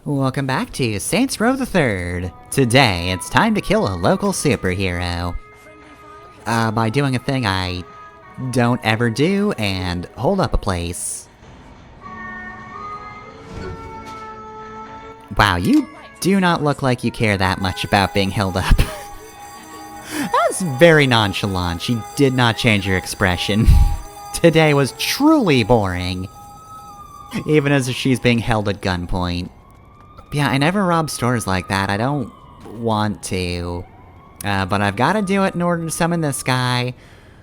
Welcome back to Saints Row the Third. Today, it's time to kill a local superhero. By doing a thing I don't ever do and hold up a place. Wow, you do not look like you care that much about being held up. That's very nonchalant. She did not change your expression. Today was truly boring. Even as if she's being held at gunpoint. Yeah, I never rob stores like that. I don't want to. But I've gotta do it in order to summon this guy,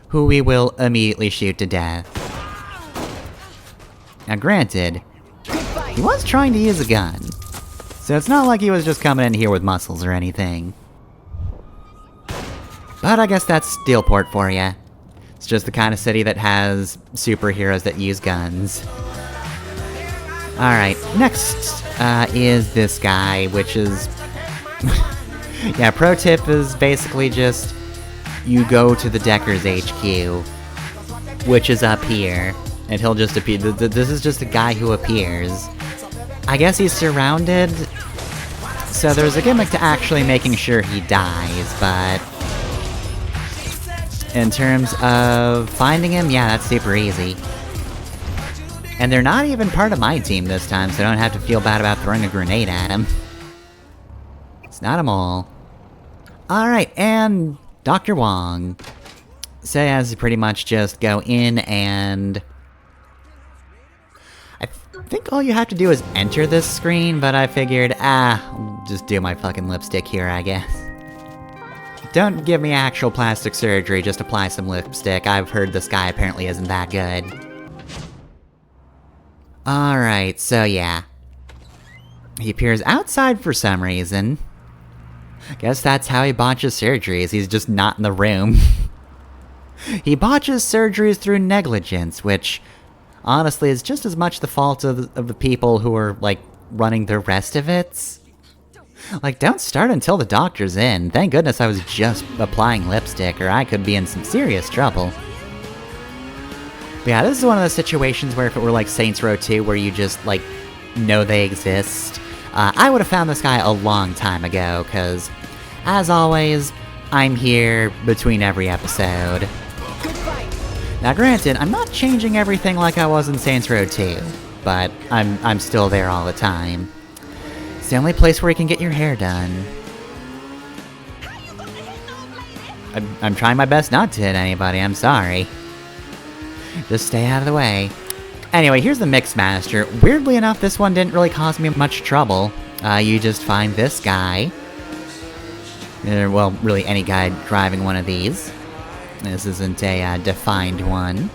who we will immediately shoot to death. Now granted, he was trying to use a gun. So it's not like he was just coming in here with muscles or anything. But I guess that's Steelport for ya. It's just the kind of city that has superheroes that use guns. Alright, next is this guy, which is... yeah, pro tip is basically just... you go to the Decker's HQ, which is up here, and he'll just appear. This is just a guy who appears. I guess he's surrounded, so there's a gimmick to actually making sure he dies, but... in terms of finding him, yeah, that's super easy. And they're not even part of my team this time, so I don't have to feel bad about throwing a grenade at him. It's not a mole. Alright, and Dr. Wong. So he has to pretty much just go in and... I think all you have to do is enter this screen, but I figured, I'll just do my fucking lipstick here, I guess. Don't give me actual plastic surgery, just apply some lipstick. I've heard this guy apparently isn't that good. Alright, so yeah. He appears outside for some reason. Guess that's how he botches surgeries, he's just not in the room. He botches surgeries through negligence, which, honestly, is just as much the fault of the people who are, like, running the rest of it. Like, don't start until the doctor's in. Thank goodness I was just applying lipstick, or I could be in some serious trouble. But yeah, this is one of those situations where if it were like Saints Row 2, where you just, like, know they exist, I would have found this guy a long time ago, because, as always, I'm here between every episode. Now granted, I'm not changing everything like I was in Saints Row 2, but I'm still there all the time. It's the only place where you can get your hair done. I'm trying my best not to hit anybody, I'm sorry. Just stay out of the way. Anyway, here's the Mixmaster. Weirdly enough, this one didn't really cause me much trouble. You just find this guy. Well, really any guy driving one of these. This isn't a defined one.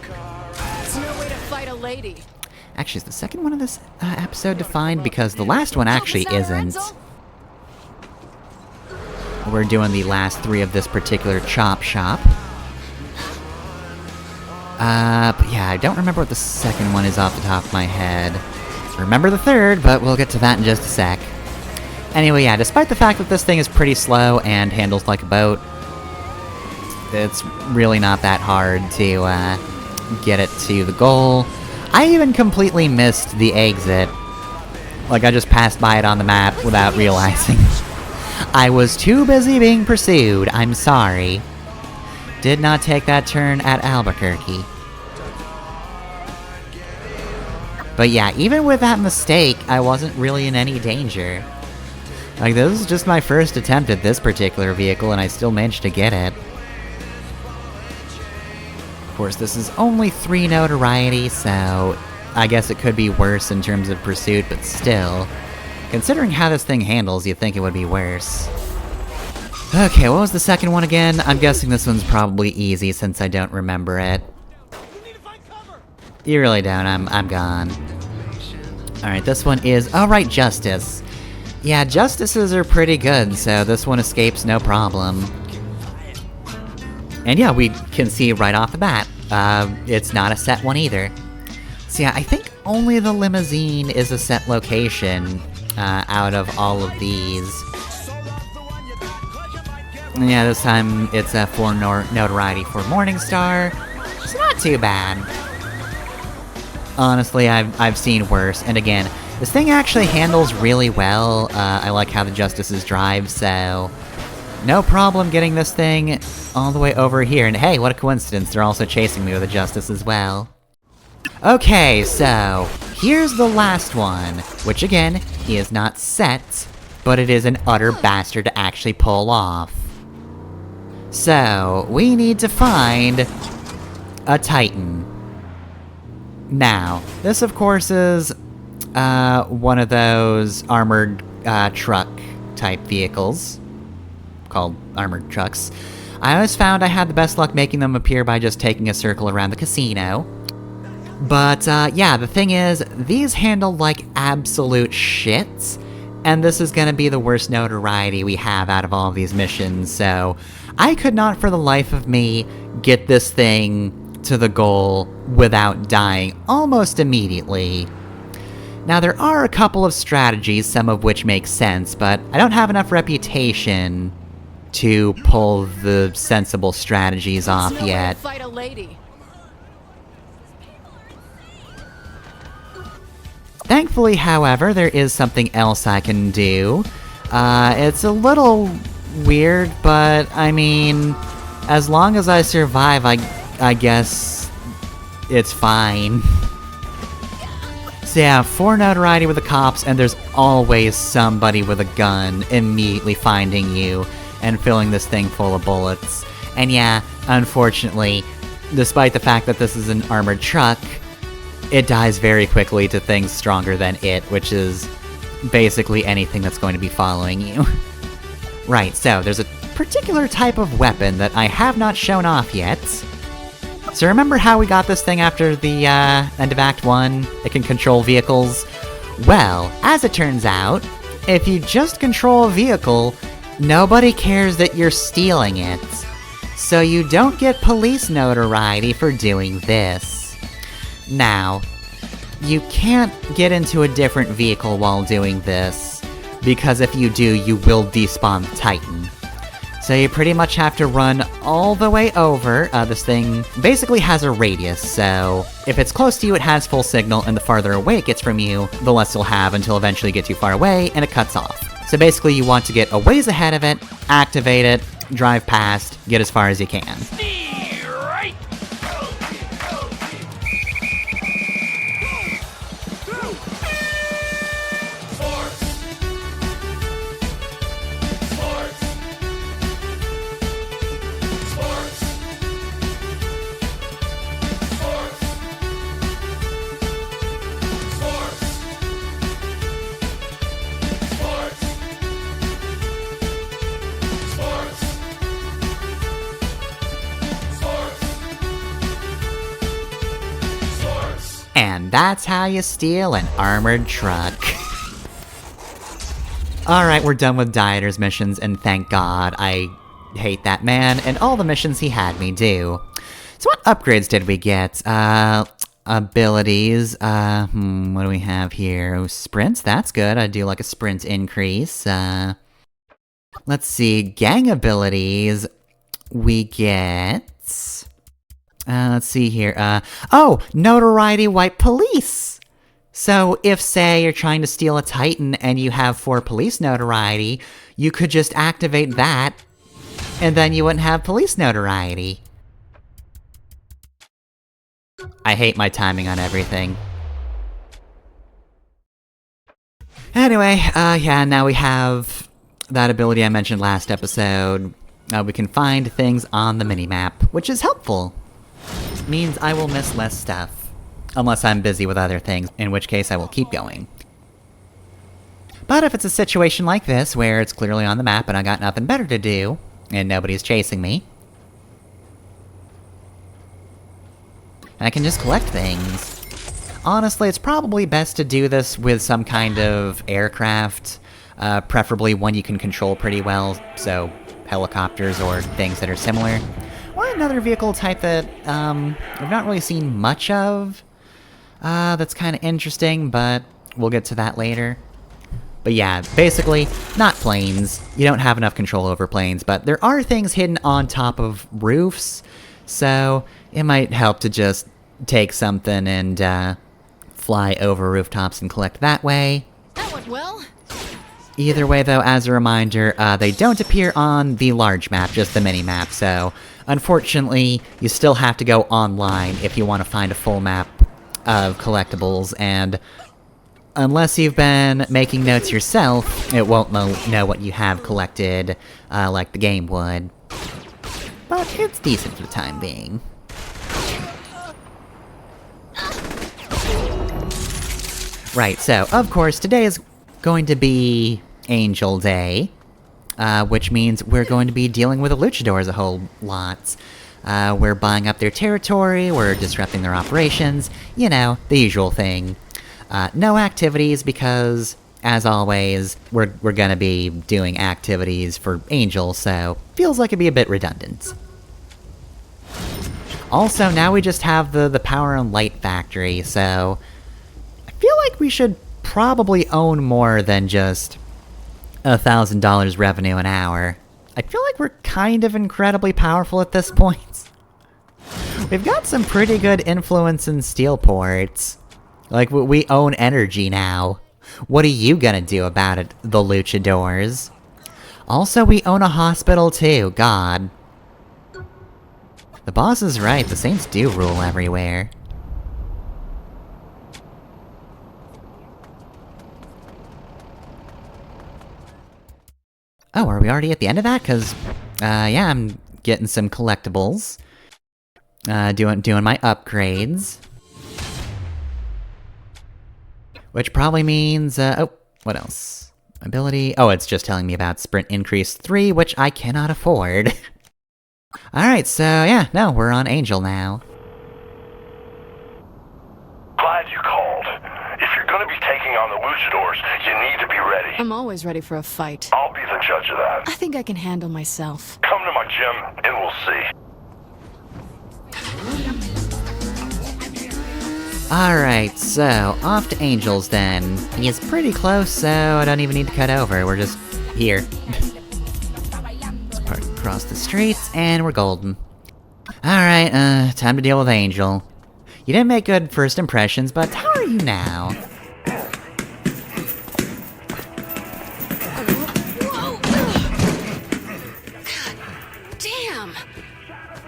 It's no way to fight a lady. Actually, is the second one of this episode defined? Because the last one actually isn't. We're doing the last three of this particular chop shop. But yeah, I don't remember what the second one is off the top of my head. Remember the third, but we'll get to that in just a sec. Anyway, yeah, despite the fact that this thing is pretty slow and handles like a boat, it's really not that hard to, get it to the goal. I even completely missed the exit. Like, I just passed by it on the map without realizing. I was too busy being pursued, I'm sorry. Did not take that turn at Albuquerque. But yeah, even with that mistake, I wasn't really in any danger. Like, this was just my first attempt at this particular vehicle, and I still managed to get it. Of course, this is only 3 notoriety, so I guess it could be worse in terms of pursuit, but still. Considering how this thing handles, you'd think it would be worse. Okay, what was the second one again? I'm guessing this one's probably easy since I don't remember it. You really don't, I'm gone. Alright, this one is... oh right, Justice. Yeah, Justices are pretty good, so this one escapes no problem. And yeah, we can see right off the bat, it's not a set one either. So yeah, I think only the limousine is a set location, out of all of these. Yeah, this time it's a 4 notoriety for Morningstar. It's not too bad. Honestly, I've seen worse, and again, This thing actually handles really well. I like how the Justices drive, so no problem getting this thing all the way over here. And hey, what a coincidence, they're also chasing me with a Justice as well. Okay, so here's the last one, which again, he is not set, but it is an utter bastard to actually pull off. So, we need to find a Titan. Now, this of course is one of those armored truck type vehicles, called armored trucks. I always found I had the best luck making them appear by just taking a circle around the casino. But, yeah, the thing is, these handle like absolute shit, and this is gonna be the worst notoriety we have out of all of these missions, so I could not for the life of me get this thing to the goal without dying almost immediately. Now, there are a couple of strategies, some of which make sense, but I don't have enough reputation to pull the sensible strategies off There's no way yet. to fight a lady. Thankfully, however, there is something else I can do. It's a little weird, but I mean, as long as I survive, I guess it's fine. So yeah, 4 notoriety with the cops, and there's always somebody with a gun immediately finding you and filling this thing full of bullets. And yeah, unfortunately, despite the fact that this is an armored truck, it dies very quickly to things stronger than it, which is basically anything that's going to be following you. Right, so there's a particular type of weapon that I have not shown off yet. So remember how we got this thing after the end of Act 1? It can control vehicles? Well, as it turns out, if you just control a vehicle, nobody cares that you're stealing it. So you don't get police notoriety for doing this. Now, you can't get into a different vehicle while doing this, because if you do, you will despawn the Titan. So you pretty much have to run all the way over. This thing basically has a radius, so if it's close to you, it has full signal, and the farther away it gets from you, the less you'll have until eventually you get too far away, and it cuts off. So basically, you want to get a ways ahead of it, activate it, drive past, get as far as you can. And that's how you steal an armored truck. Alright, we're done with Dieter's missions, and thank God. I hate that man, and all the missions he had me do. So what upgrades did we get? Abilities, what do we have here? Oh, sprints, that's good. I do like a sprint increase. Let's see, gang abilities, we get... let's see here, oh! Notoriety White Police! So, if, say, you're trying to steal a Titan and you have 4 police notoriety, you could just activate that, and then you wouldn't have police notoriety. I hate my timing on everything. Anyway, yeah, now we have that ability I mentioned last episode. We can find things on the minimap, which is helpful. Means I will miss less stuff. Unless I'm busy with other things, in which case I will keep going. But if it's a situation like this, where it's clearly on the map and I got nothing better to do, and nobody's chasing me, I can just collect things. Honestly, it's probably best to do this with some kind of aircraft, preferably one you can control pretty well, so helicopters or things that are similar. Or another vehicle type that, I've not really seen much of, that's kinda interesting, but we'll get to that later. But yeah, basically, not planes. You don't have enough control over planes, but there are things hidden on top of roofs, so it might help to just take something and, fly over rooftops and collect that way. That went well. Either way, though, as a reminder, they don't appear on the large map, just the mini-map, so unfortunately, you still have to go online if you want to find a full map of collectibles, and unless you've been making notes yourself, it won't know what you have collected, like the game would. But it's decent for the time being. Right, so, of course, today is going to be Angel Day, which means we're going to be dealing with the luchadors a whole lot. We're buying up their territory, we're disrupting their operations, you know, the usual thing. No activities because, as always, we're gonna be doing activities for Angel, so feels like it'd be a bit redundant. Also, now we just have the Power and Light Factory, so I feel like we should probably own more than just $1,000 revenue an hour. I feel like we're kind of incredibly powerful at this point. We've got some pretty good influence in steel ports. Like, we own energy now. What are you gonna do about it, the luchadors? Also, we own a hospital too, god. The boss is right, the Saints do rule everywhere. Oh, are we already at the end of that? Cause, yeah, I'm getting some collectibles. Doing my upgrades. Which probably means, oh, what else? Ability, oh, it's just telling me about Sprint Increase 3, which I cannot afford. Alright, so yeah, no, we're on Angel now. Glad you called. If you're gonna be taking on the luchadors, you need to be ready. I'm always ready for a fight. I'll be the judge of that. I think I can handle myself. Come to my gym, and we'll see. Alright, so, off to Angels then. He is pretty close, so I don't even need to cut over, we're just here. Let's park across the streets, and we're golden. Alright, time to deal with Angel. You didn't make good first impressions, but how are you now? Damn!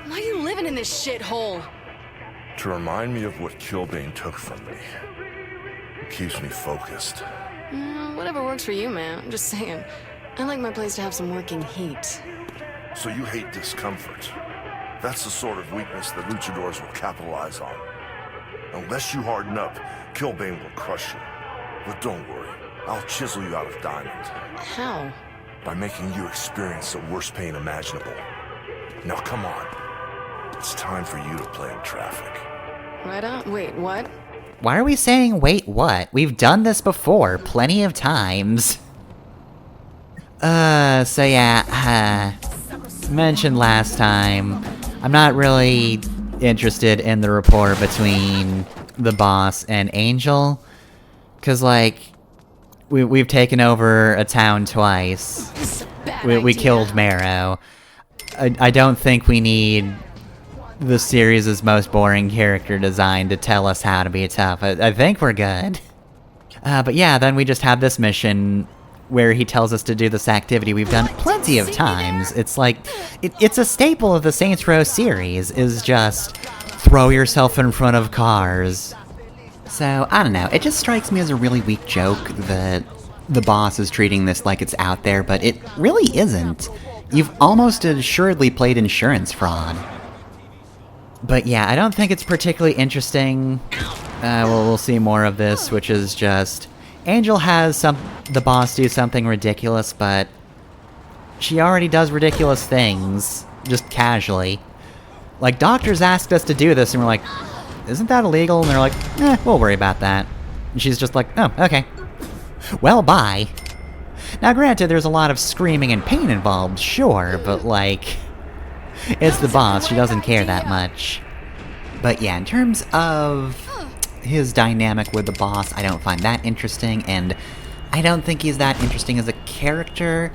Why are you living in this shithole? To remind me of what Killbane took from me. It keeps me focused. Whatever works for you, man. I'm just saying. I like my place to have some working heat. So you hate discomfort. That's the sort of weakness the luchadors will capitalize on. Unless you harden up, Killbane will crush you. But don't worry, I'll chisel you out of diamond. How? By making you experience the worst pain imaginable. Now come on. It's time for you to play in traffic. Right on? Wait, what? Why are we saying wait what? We've done this before, plenty of times. So yeah, mentioned last time, I'm not really interested in the rapport between the boss and Angel. Cause like, we've taken over a town twice. This is a bad We idea. killed Marrow. I don't think we need the series' most boring character design to tell us how to be tough. I think we're good. But yeah, then we just have this mission where he tells us to do this activity we've done plenty of times. It's like, it's a staple of the Saints Row series, is just throw yourself in front of cars. So, I don't know, it just strikes me as a really weak joke that the boss is treating this like it's out there, but it really isn't. You've almost assuredly played insurance fraud. But yeah, I don't think it's particularly interesting. We'll see more of this, which is just... Angel has the boss do something ridiculous, but... she already does ridiculous things, just casually. Like, doctors asked us to do this, and we're like, isn't that illegal? And they're like, we'll worry about that. And she's just like, oh, okay. Well, bye. Now granted, there's a lot of screaming and pain involved, sure, but like... it's the boss, she doesn't care that much. But yeah, in terms of his dynamic with the boss, I don't find that interesting, and I don't think he's that interesting as a character.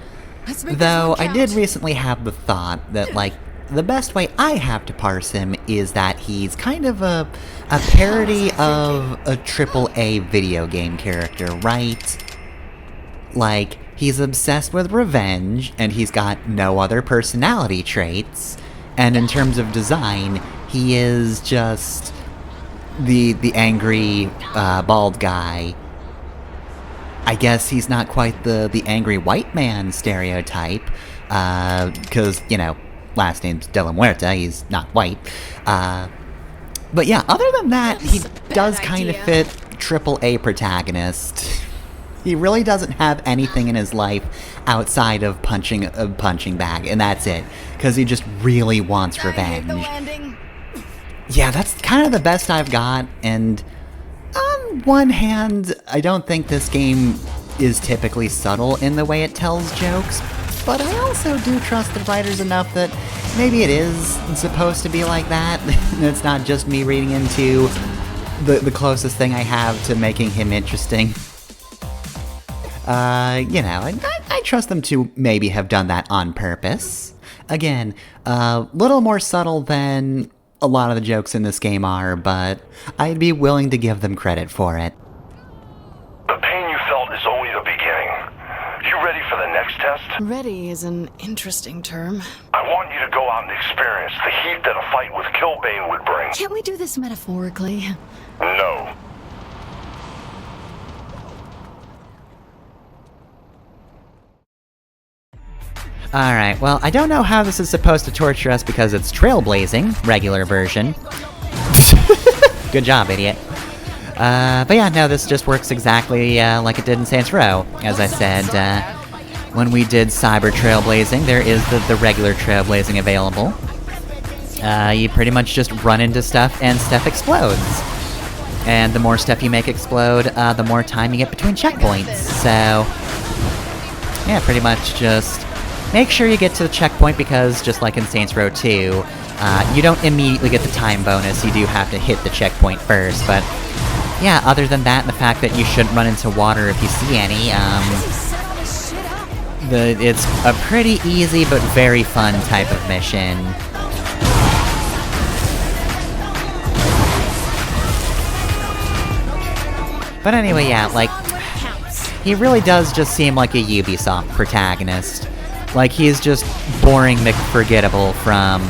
Though I did recently have the thought that, like, the best way I have to parse him is that he's kind of a parody of a AAA video game character, right? Like, he's obsessed with revenge, and he's got no other personality traits, and in terms of design, he is just the angry, bald guy. I guess he's not quite the angry white man stereotype, because, you know, last name's De La Muerta, he's not white. But yeah, other than that, he does kind of fit AAA protagonist. He really doesn't have anything in his life outside of punching a punching bag, and that's it, because he just really wants revenge. Yeah, that's kind of the best I've got, and on one hand, I don't think this game is typically subtle in the way it tells jokes, but I also do trust the writers enough that maybe it is supposed to be like that. It's not just me reading into the closest thing I have to making him interesting. You know, I trust them to maybe have done that on purpose. Again, a little more subtle than a lot of the jokes in this game are, but I'd be willing to give them credit for it. The pain you felt is only the beginning. You ready for the next test? Ready is an interesting term. I want you to go out and experience the heat that a fight with Killbane would bring. Can't we do this metaphorically? No. Alright, well, I don't know how this is supposed to torture us because it's trailblazing, regular version. Good job, idiot. But yeah, no, this just works exactly like it did in Saints Row. As I said, when we did Cyber Trailblazing, there is the regular trailblazing available. You pretty much just run into stuff and stuff explodes. And the more stuff you make explode, the more time you get between checkpoints. So, yeah, pretty much just make sure you get to the checkpoint because, just like in Saints Row 2, you don't immediately get the time bonus, you do have to hit the checkpoint first, but yeah, other than that, and the fact that you shouldn't run into water if you see any, it's a pretty easy but very fun type of mission. But anyway, yeah, like, he really does just seem like a Ubisoft protagonist. Like, he's just boring McForgettable from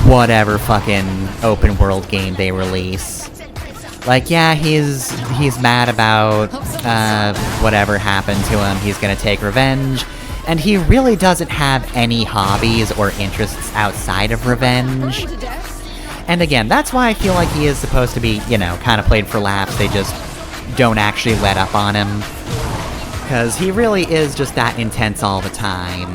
whatever fucking open world game they release. Like, yeah, he's mad about, whatever happened to him, he's gonna take revenge, and he really doesn't have any hobbies or interests outside of revenge. And again, that's why I feel like he is supposed to be, you know, kind of played for laughs, they just don't actually let up on him. Because he really is just that intense all the time.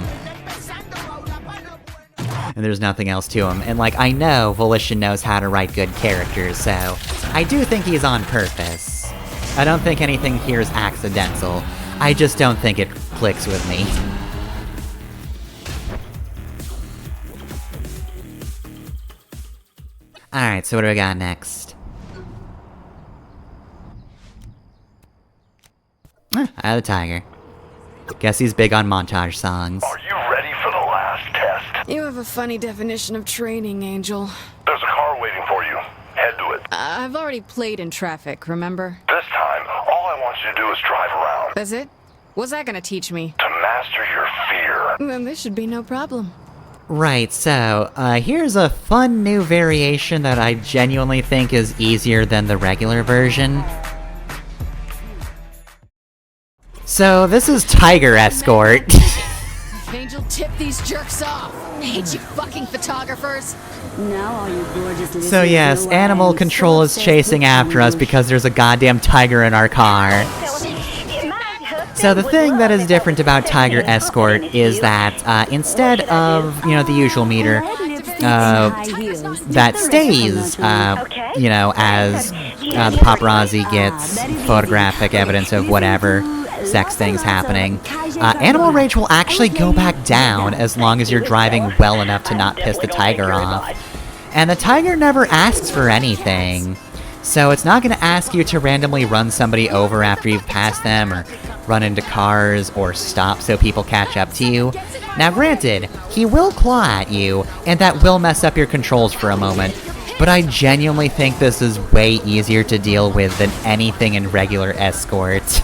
And there's nothing else to him. And, like, I know Volition knows how to write good characters, so I do think he's on purpose. I don't think anything here is accidental. I just don't think it clicks with me. Alright, so what do we got next? I have a tiger. Guess he's big on montage songs. Are you ready for the last test? You have a funny definition of training, Angel. There's a car waiting for you. Head to it. I've already played in traffic, remember? This time, all I want you to do is drive around. That's it? What's that gonna teach me? To master your fear. Then this should be no problem. Right, so, here's a fun new variation that I genuinely think is easier than the regular version. So, this is Tiger Escort. Angel, tip these jerks off! I hate you fucking photographers! Now all you gorgeous So yes, Animal Control is chasing after us because there's a goddamn tiger in our car. So the thing that is different about Tiger Escort is that, instead of, you know, the usual meter, that stays, you know, as the paparazzi gets photographic evidence of whatever sex things happening. Animal Rage will actually go back down as long as you're driving well enough to not piss the tiger off. And the tiger never asks for anything. So it's not going to ask you to randomly run somebody over after you've passed them, or run into cars or stop so people catch up to you. Now granted, he will claw at you, and that will mess up your controls for a moment, but I genuinely think this is way easier to deal with than anything in regular Escort.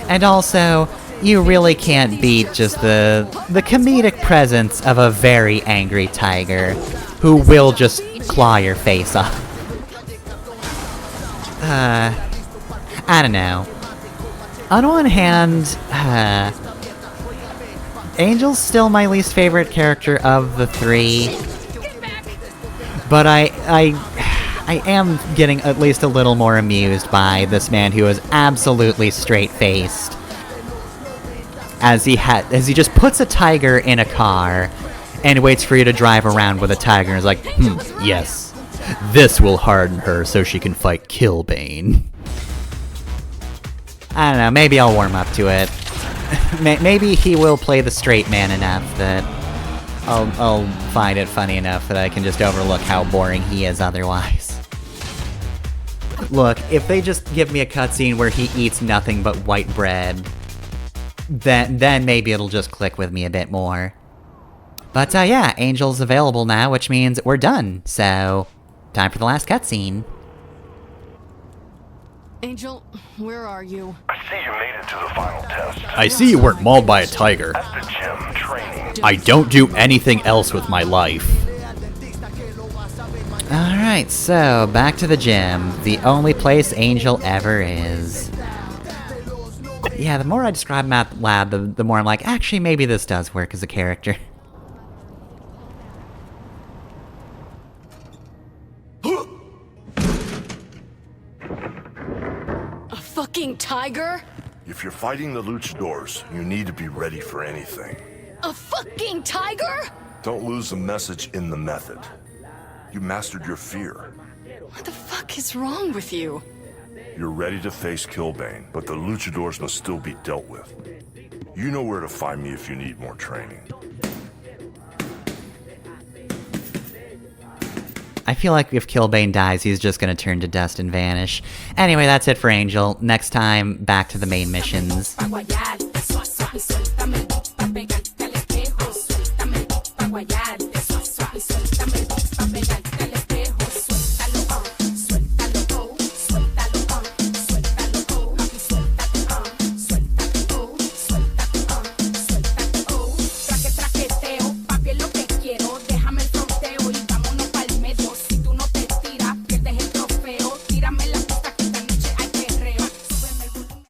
And also, you really can't beat just the comedic presence of a very angry tiger, who will just claw your face off. I don't know. On one hand, Angel's still my least favorite character of the three, but I am getting at least a little more amused by this man who is absolutely straight-faced. As he just puts a tiger in a car and waits for you to drive around with a tiger and is like, yes, this will harden her so she can fight Killbane. I don't know, maybe I'll warm up to it. Maybe he will play the straight man enough that I'll find it funny enough that I can just overlook how boring he is otherwise. Look, if they just give me a cutscene where he eats nothing but white bread, then maybe it'll just click with me a bit more. But yeah, Angel's available now, which means we're done, so time for the last cutscene. Angel, where are you? I see you made it to the final test. I see you weren't mauled by a tiger. At the gym, training. I don't do anything else with my life. Alright, so back to the gym, the only place Angel ever is. Yeah, the more I describe him out loud, the more I'm like, actually, maybe this does work as a character. A fucking tiger? If you're fighting the luchadors, you need to be ready for anything. A fucking tiger? Don't lose the message in the method. You mastered your fear. What the fuck is wrong with you? You're ready to face Killbane, but the luchadors must still be dealt with. You know where to find me if you need more training. I feel like if Killbane dies, he's just gonna turn to dust and vanish. Anyway, that's it for Angel. Next time, back to the main missions.